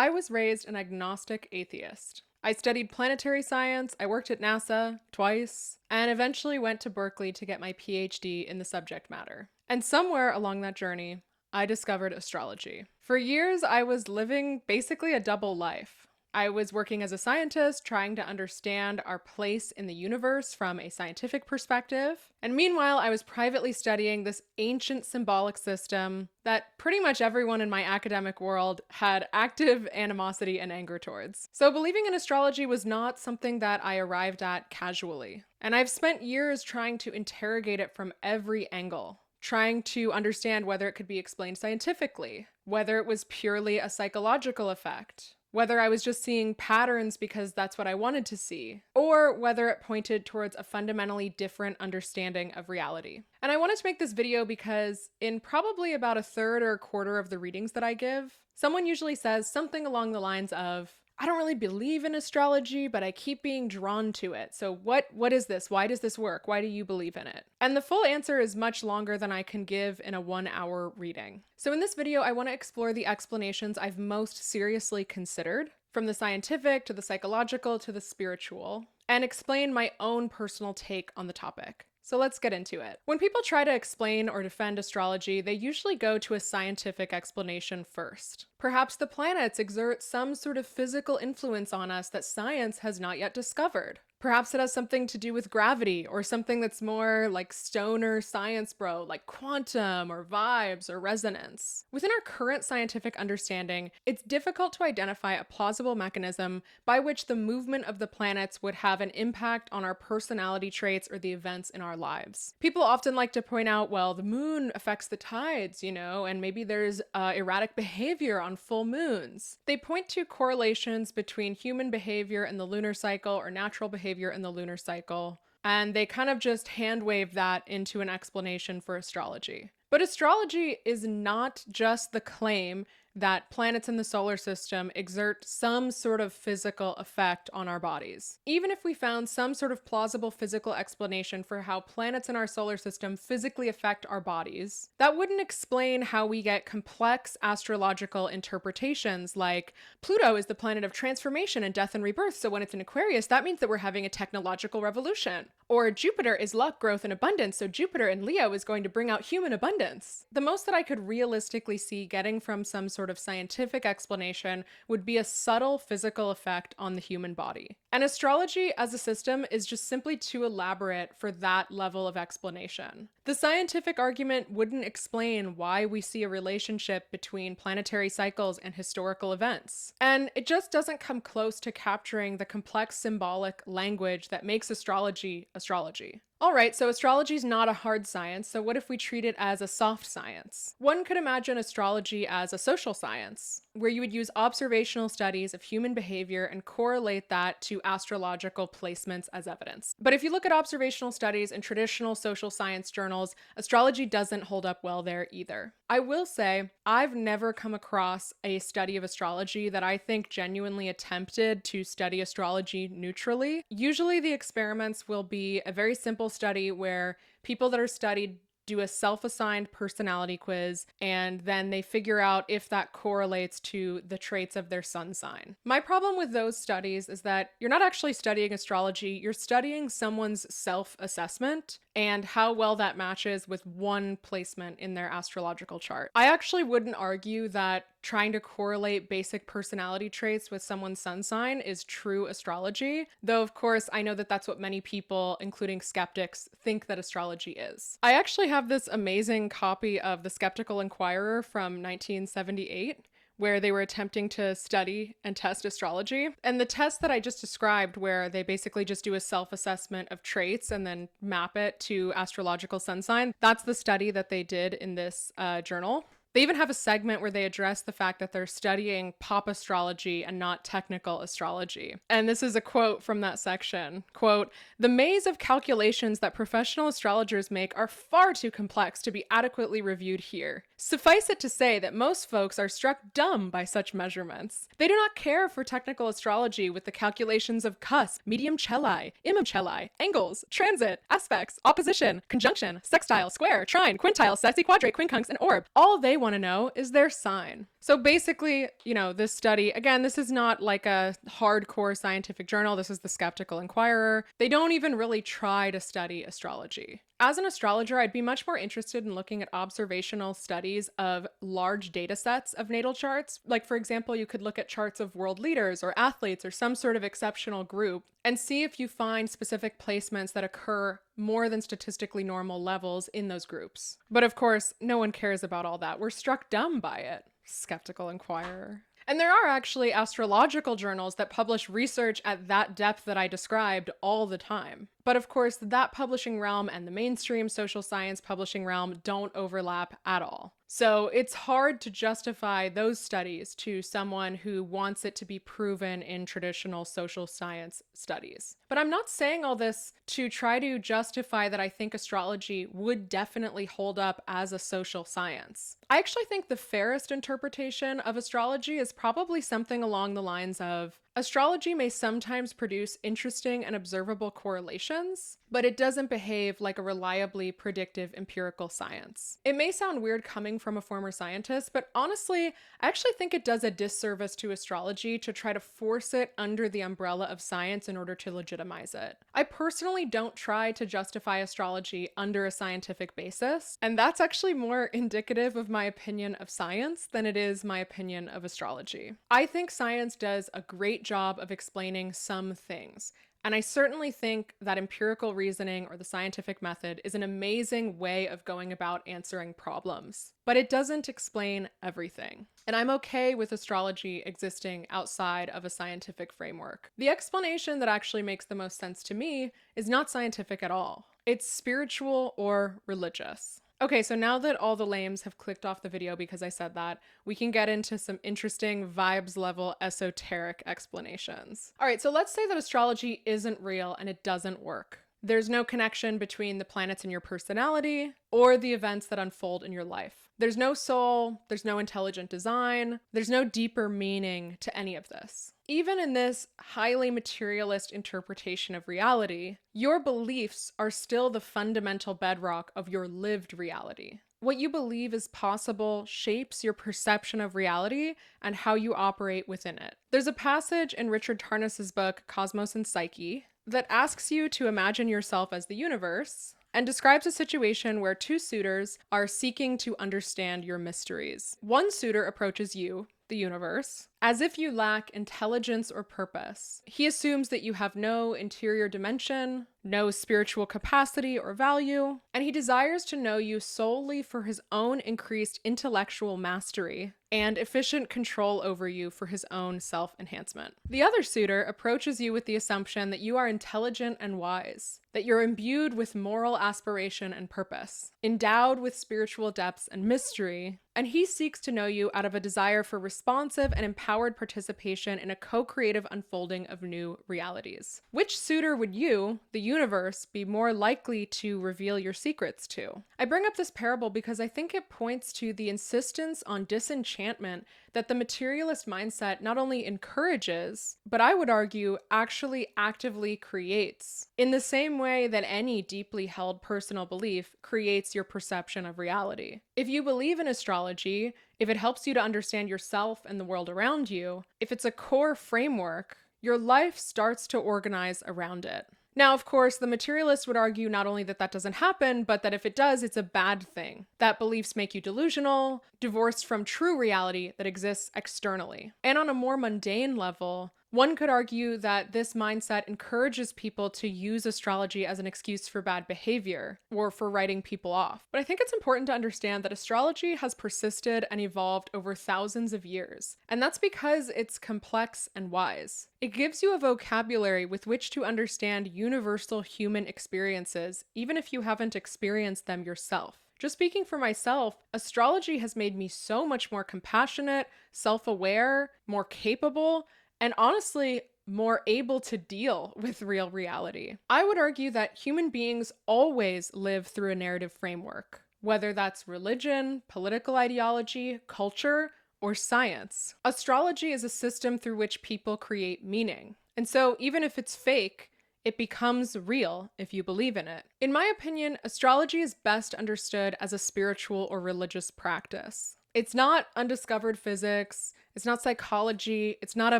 I was raised an agnostic atheist. I studied planetary science, I worked at NASA twice, and eventually went to Berkeley to get my PhD in the subject matter. And somewhere along that journey, I discovered astrology. For years, I was living basically a double life. I was working as a scientist, trying to understand our place in the universe from a scientific perspective. And meanwhile, I was privately studying this ancient symbolic system that pretty much everyone in my academic world had active animosity and anger towards. So believing in astrology was not something that I arrived at casually. And I've spent years trying to interrogate it from every angle, trying to understand whether it could be explained scientifically, whether it was purely a psychological effect, whether I was just seeing patterns because that's what I wanted to see, or whether it pointed towards a fundamentally different understanding of reality. And I wanted to make this video because in probably about a third or a quarter of the readings that I give, someone usually says something along the lines of, I don't really believe in astrology, but I keep being drawn to it. So what is this? Why does this work? Why do you believe in it? And the full answer is much longer than I can give in a 1-hour reading. So in this video, I want to explore the explanations I've most seriously considered, from the scientific to the psychological to the spiritual, and explain my own personal take on the topic. So let's get into it. When people try to explain or defend astrology, they usually go to a scientific explanation first. Perhaps the planets exert some sort of physical influence on us that science has not yet discovered. Perhaps it has something to do with gravity or something that's more like stoner science bro, like quantum or vibes or resonance. Within our current scientific understanding, it's difficult to identify a plausible mechanism by which the movement of the planets would have an impact on our personality traits or the events in our lives. People often like to point out, well, the moon affects the tides, and maybe there's erratic behavior on full moons. They point to correlations between human behavior and the lunar cycle or natural behavior in the lunar cycle, and they kind of just hand wave that into an explanation for astrology. But astrology is not just the claim that planets in the solar system exert some sort of physical effect on our bodies. Even if we found some sort of plausible physical explanation for how planets in our solar system physically affect our bodies, that wouldn't explain how we get complex astrological interpretations like Pluto is the planet of transformation and death and rebirth, so when it's in Aquarius, that means that we're having a technological revolution. Or Jupiter is luck, growth, and abundance, so Jupiter in Leo is going to bring out human abundance. The most that I could realistically see getting from some sort of scientific explanation would be a subtle physical effect on the human body. And astrology as a system is just simply too elaborate for that level of explanation. The scientific argument wouldn't explain why we see a relationship between planetary cycles and historical events. And it just doesn't come close to capturing the complex symbolic language that makes astrology astrology. All right, so astrology is not a hard science, so what if we treat it as a soft science? One could imagine astrology as a social science, where you would use observational studies of human behavior and correlate that to astrological placements as evidence. But if you look at observational studies in traditional social science journals, astrology doesn't hold up well there either. I will say, I've never come across a study of astrology that I think genuinely attempted to study astrology neutrally. Usually the experiments will be a very simple study where people that are studied do a self-assigned personality quiz, and then they figure out if that correlates to the traits of their sun sign. My problem with those studies is that you're not actually studying astrology, you're studying someone's self-assessment and how well that matches with one placement in their astrological chart. I actually wouldn't argue that trying to correlate basic personality traits with someone's sun sign is true astrology, though of course I know that that's what many people, including skeptics, think that astrology is. I actually have this amazing copy of the Skeptical Inquirer from 1978, where they were attempting to study and test astrology. And the test that I just described, where they basically just do a self-assessment of traits and then map it to astrological sun sign, that's the study that they did in this journal. They even have a segment where they address the fact that they're studying pop astrology and not technical astrology. And this is a quote from that section. Quote, "The maze of calculations that professional astrologers make are far too complex to be adequately reviewed here. Suffice it to say that most folks are struck dumb by such measurements. They do not care for technical astrology with the calculations of cusp, medium celli, imum celli, angles, transit, aspects, opposition, conjunction, sextile, square, trine, quintile, sexy, quadrate, quincunx, and orb. All they want to know is their sign." So basically, this study, again, this is not like a hardcore scientific journal. This is the Skeptical Inquirer. They don't even really try to study astrology. As an astrologer, I'd be much more interested in looking at observational studies of large data sets of natal charts. Like, for example, you could look at charts of world leaders or athletes or some sort of exceptional group and see if you find specific placements that occur more than statistically normal levels in those groups. But of course, no one cares about all that. We're struck dumb by it. Skeptical Inquirer. And there are actually astrological journals that publish research at that depth that I described all the time. But of course, that publishing realm and the mainstream social science publishing realm don't overlap at all. So it's hard to justify those studies to someone who wants it to be proven in traditional social science studies. But I'm not saying all this to try to justify that I think astrology would definitely hold up as a social science. I actually think the fairest interpretation of astrology is probably something along the lines of, astrology may sometimes produce interesting and observable correlations, but it doesn't behave like a reliably predictive empirical science. It may sound weird coming from a former scientist, but honestly, I actually think it does a disservice to astrology to try to force it under the umbrella of science in order to legitimize it. I personally don't try to justify astrology under a scientific basis, and that's actually more indicative of my opinion of science than it is my opinion of astrology. I think science does a great job of explaining some things. And I certainly think that empirical reasoning or the scientific method is an amazing way of going about answering problems. But it doesn't explain everything. And I'm okay with astrology existing outside of a scientific framework. The explanation that actually makes the most sense to me is not scientific at all. It's spiritual or religious. Okay, so now that all the lames have clicked off the video because I said that, we can get into some interesting vibes level esoteric explanations. All right, so let's say that astrology isn't real and it doesn't work. There's no connection between the planets in your personality or the events that unfold in your life. There's no soul, there's no intelligent design, there's no deeper meaning to any of this. Even in this highly materialist interpretation of reality, your beliefs are still the fundamental bedrock of your lived reality. What you believe is possible shapes your perception of reality and how you operate within it. There's a passage in Richard Tarnas's book, Cosmos and Psyche, that asks you to imagine yourself as the universe and describes a situation where two suitors are seeking to understand your mysteries. One suitor approaches you, the universe, as if you lack intelligence or purpose. He assumes that you have no interior dimension, no spiritual capacity or value, and he desires to know you solely for his own increased intellectual mastery and efficient control over you for his own self-enhancement. The other suitor approaches you with the assumption that you are intelligent and wise, that you're imbued with moral aspiration and purpose, endowed with spiritual depths and mystery, and he seeks to know you out of a desire for responsive and empowered participation in a co-creative unfolding of new realities. Which suitor would you, the universe, be more likely to reveal your secrets to? I bring up this parable because I think it points to the insistence on disenchantment that the materialist mindset not only encourages, but I would argue actually actively creates, in the same way that any deeply held personal belief creates your perception of reality. If you believe in astrology, if it helps you to understand yourself and the world around you, if it's a core framework, your life starts to organize around it. Now, of course, the materialist would argue not only that that doesn't happen, but that if it does, it's a bad thing. That beliefs make you delusional, divorced from true reality that exists externally. And on a more mundane level, one could argue that this mindset encourages people to use astrology as an excuse for bad behavior or for writing people off. But I think it's important to understand that astrology has persisted and evolved over thousands of years, and that's because it's complex and wise. It gives you a vocabulary with which to understand universal human experiences, even if you haven't experienced them yourself. Just speaking for myself, astrology has made me so much more compassionate, self-aware, more capable, and honestly, more able to deal with real reality. I would argue that human beings always live through a narrative framework, whether that's religion, political ideology, culture, or science. Astrology is a system through which people create meaning. And so even if it's fake, it becomes real if you believe in it. In my opinion, astrology is best understood as a spiritual or religious practice. It's not undiscovered physics, it's not psychology, it's not a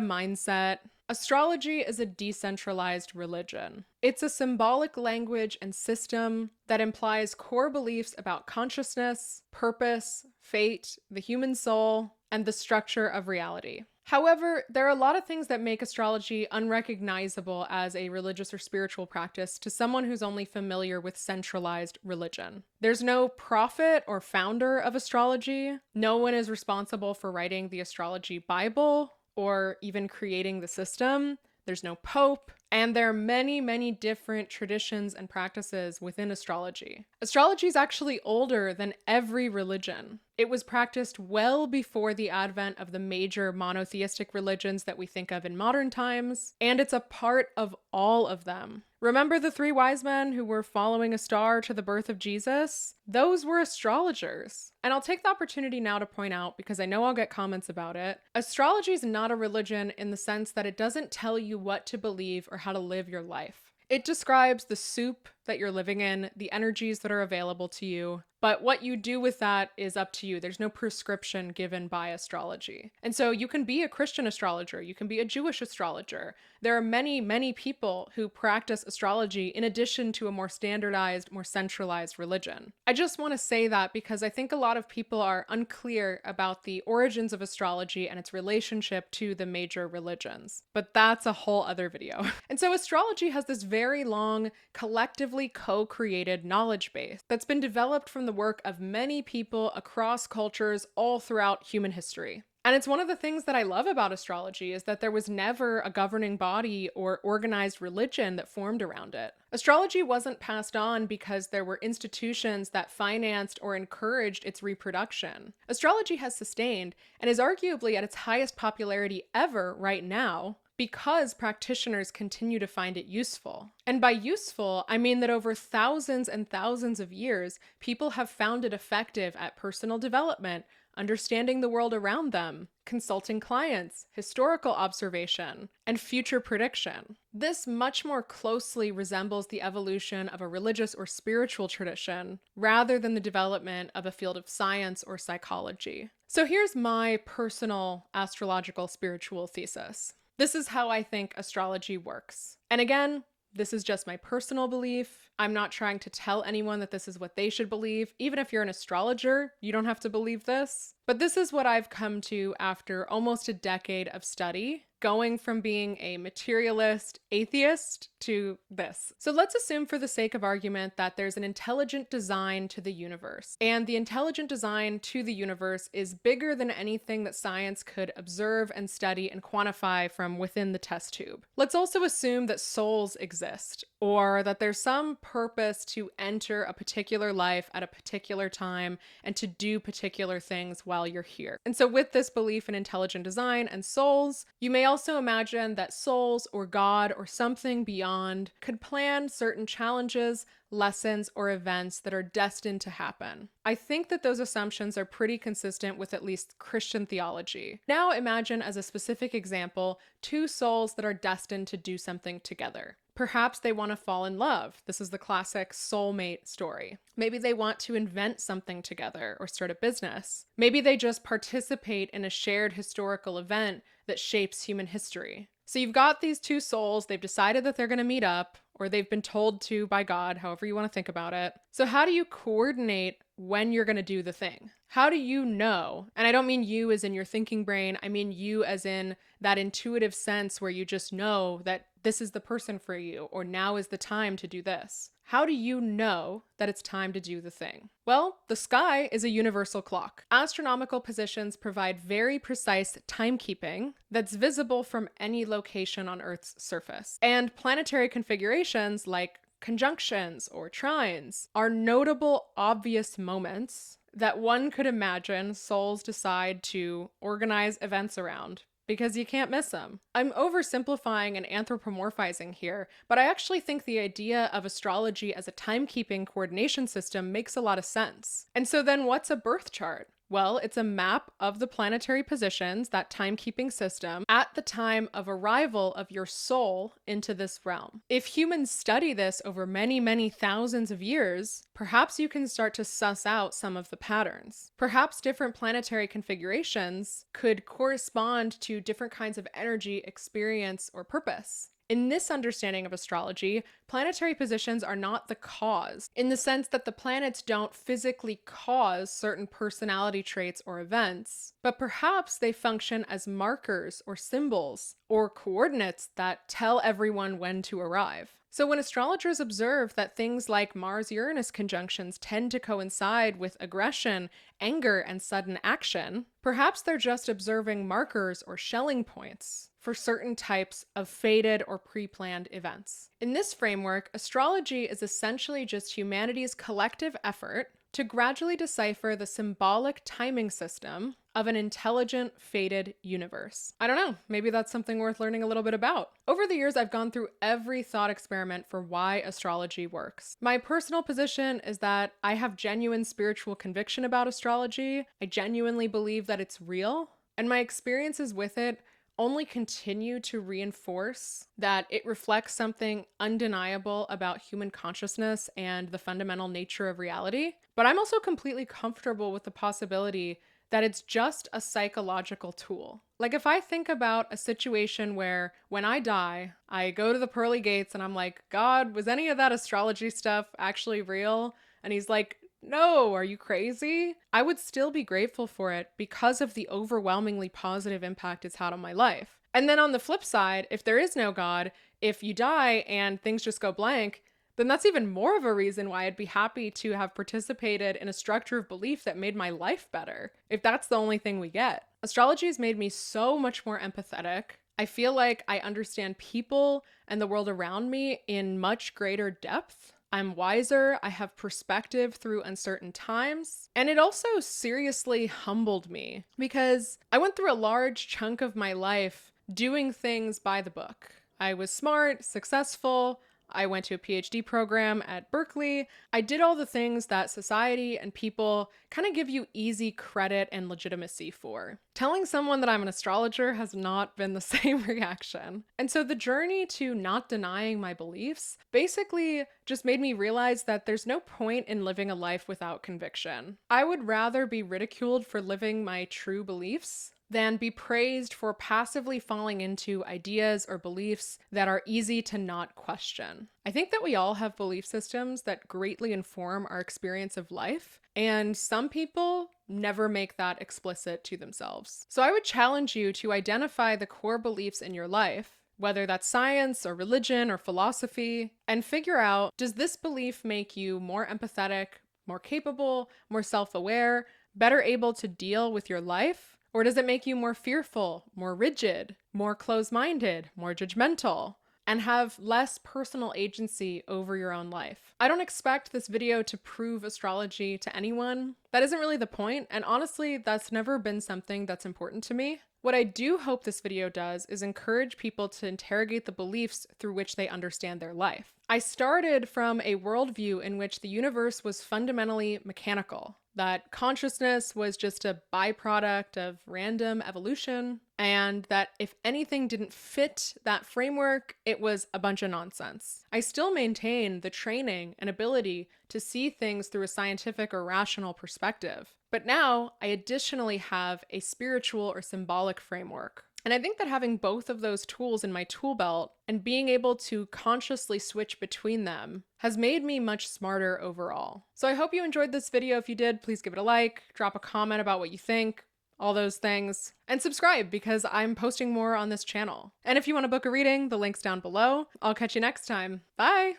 mindset. Astrology is a decentralized religion. It's a symbolic language and system that implies core beliefs about consciousness, purpose, fate, the human soul, and the structure of reality. However, there are a lot of things that make astrology unrecognizable as a religious or spiritual practice to someone who's only familiar with centralized religion. There's no prophet or founder of astrology. No one is responsible for writing the astrology Bible or even creating the system. There's no pope, and there are many, many different traditions and practices within astrology. Astrology is actually older than every religion. It was practiced well before the advent of the major monotheistic religions that we think of in modern times, and it's a part of all of them. Remember the three wise men who were following a star to the birth of Jesus? Those were astrologers. And I'll take the opportunity now to point out, because I know I'll get comments about it, astrology is not a religion in the sense that it doesn't tell you what to believe or how to live your life. It describes the soup that you're living in, the energies that are available to you, but what you do with that is up to you. There's no prescription given by astrology. And so you can be a Christian astrologer, you can be a Jewish astrologer. There are many, many people who practice astrology in addition to a more standardized, more centralized religion. I just want to say that because I think a lot of people are unclear about the origins of astrology and its relationship to the major religions. But that's a whole other video. And so astrology has this very long, collectively co-created knowledge base that's been developed from the work of many people across cultures all throughout human history. And it's one of the things that I love about astrology is that there was never a governing body or organized religion that formed around it. Astrology wasn't passed on because there were institutions that financed or encouraged its reproduction. Astrology has sustained and is arguably at its highest popularity ever right now, because practitioners continue to find it useful. And by useful, I mean that over thousands and thousands of years, people have found it effective at personal development, understanding the world around them, consulting clients, historical observation, and future prediction. This much more closely resembles the evolution of a religious or spiritual tradition rather than the development of a field of science or psychology. So here's my personal astrological spiritual thesis. This is how I think astrology works. And again, this is just my personal belief. I'm not trying to tell anyone that this is what they should believe. Even if you're an astrologer, you don't have to believe this. But this is what I've come to after almost a decade of study, going from being a materialist atheist to this. So let's assume for the sake of argument that there's an intelligent design to the universe. And the intelligent design to the universe is bigger than anything that science could observe and study and quantify from within the test tube. Let's also assume that souls exist, or that there's some purpose to enter a particular life at a particular time and to do particular things while you're here. And so with this belief in intelligent design and souls, you may also imagine that souls or God or something beyond could plan certain challenges, lessons, or events that are destined to happen. I think that those assumptions are pretty consistent with at least Christian theology. Now imagine, as a specific example, two souls that are destined to do something together. Perhaps they want to fall in love. This is the classic soulmate story. Maybe they want to invent something together or start a business. Maybe they just participate in a shared historical event that shapes human history. So you've got these two souls, they've decided that they're going to meet up, or they've been told to by God, however you want to think about it. So how do you coordinate when you're going to do the thing? How do you know? And I don't mean you as in your thinking brain, I mean you as in that intuitive sense where you just know that this is the person for you, or now is the time to do this. How do you know that it's time to do the thing? Well, the sky is a universal clock. Astronomical positions provide very precise timekeeping that's visible from any location on Earth's surface. And planetary configurations like conjunctions or trines are notable, obvious moments that one could imagine souls decide to organize events around, because you can't miss them. I'm oversimplifying and anthropomorphizing here, but I actually think the idea of astrology as a timekeeping coordination system makes a lot of sense. And so then what's a birth chart? Well, it's a map of the planetary positions, that timekeeping system, at the time of arrival of your soul into this realm. If humans study this over many, many thousands of years, perhaps you can start to suss out some of the patterns. Perhaps different planetary configurations could correspond to different kinds of energy, experience, or purpose. In this understanding of astrology, planetary positions are not the cause, in the sense that the planets don't physically cause certain personality traits or events, but perhaps they function as markers or symbols or coordinates that tell everyone when to arrive. So when astrologers observe that things like Mars-Uranus conjunctions tend to coincide with aggression, anger, and sudden action, perhaps they're just observing markers or shelling points for certain types of fated or pre-planned events. In this framework, astrology is essentially just humanity's collective effort to gradually decipher the symbolic timing system of an intelligent, fated universe. I don't know, maybe that's something worth learning a little bit about. Over the years, I've gone through every thought experiment for why astrology works. My personal position is that I have genuine spiritual conviction about astrology. I genuinely believe that it's real, and my experiences with it only continue to reinforce that it reflects something undeniable about human consciousness and the fundamental nature of reality. But I'm also completely comfortable with the possibility that it's just a psychological tool. Like if I think about a situation where when I die, I go to the pearly gates and I'm like, God, was any of that astrology stuff actually real? And he's like, no, are you crazy? I would still be grateful for it because of the overwhelmingly positive impact it's had on my life. And then on the flip side, if there is no God, if you die and things just go blank, then that's even more of a reason why I'd be happy to have participated in a structure of belief that made my life better, if that's the only thing we get. Astrology has made me so much more empathetic. I feel like I understand people and the world around me in much greater depth. I'm wiser, I have perspective through uncertain times, and it also seriously humbled me because I went through a large chunk of my life doing things by the book. I was smart, successful, I went to a PhD program at Berkeley. I did all the things that society and people kind of give you easy credit and legitimacy for. Telling someone that I'm an astrologer has not been the same reaction. And so the journey to not denying my beliefs basically just made me realize that there's no point in living a life without conviction. I would rather be ridiculed for living my true beliefs than be praised for passively falling into ideas or beliefs that are easy to not question. I think that we all have belief systems that greatly inform our experience of life, and some people never make that explicit to themselves. So I would challenge you to identify the core beliefs in your life, whether that's science or religion or philosophy, and figure out, does this belief make you more empathetic, more capable, more self-aware, better able to deal with your life? Or does it make you more fearful, more rigid, more closed-minded, more judgmental, and have less personal agency over your own life? I don't expect this video to prove astrology to anyone. That isn't really the point, and honestly, that's never been something that's important to me. What I do hope this video does is encourage people to interrogate the beliefs through which they understand their life. I started from a worldview in which the universe was fundamentally mechanical, that consciousness was just a byproduct of random evolution, and that if anything didn't fit that framework, it was a bunch of nonsense. I still maintain the training and ability to see things through a scientific or rational perspective, but now I additionally have a spiritual or symbolic framework. And I think that having both of those tools in my tool belt and being able to consciously switch between them has made me much smarter overall. So I hope you enjoyed this video. If you did, please give it a like, drop a comment about what you think, all those things, and subscribe because I'm posting more on this channel. And if you want to book a reading, the link's down below. I'll catch you next time. Bye!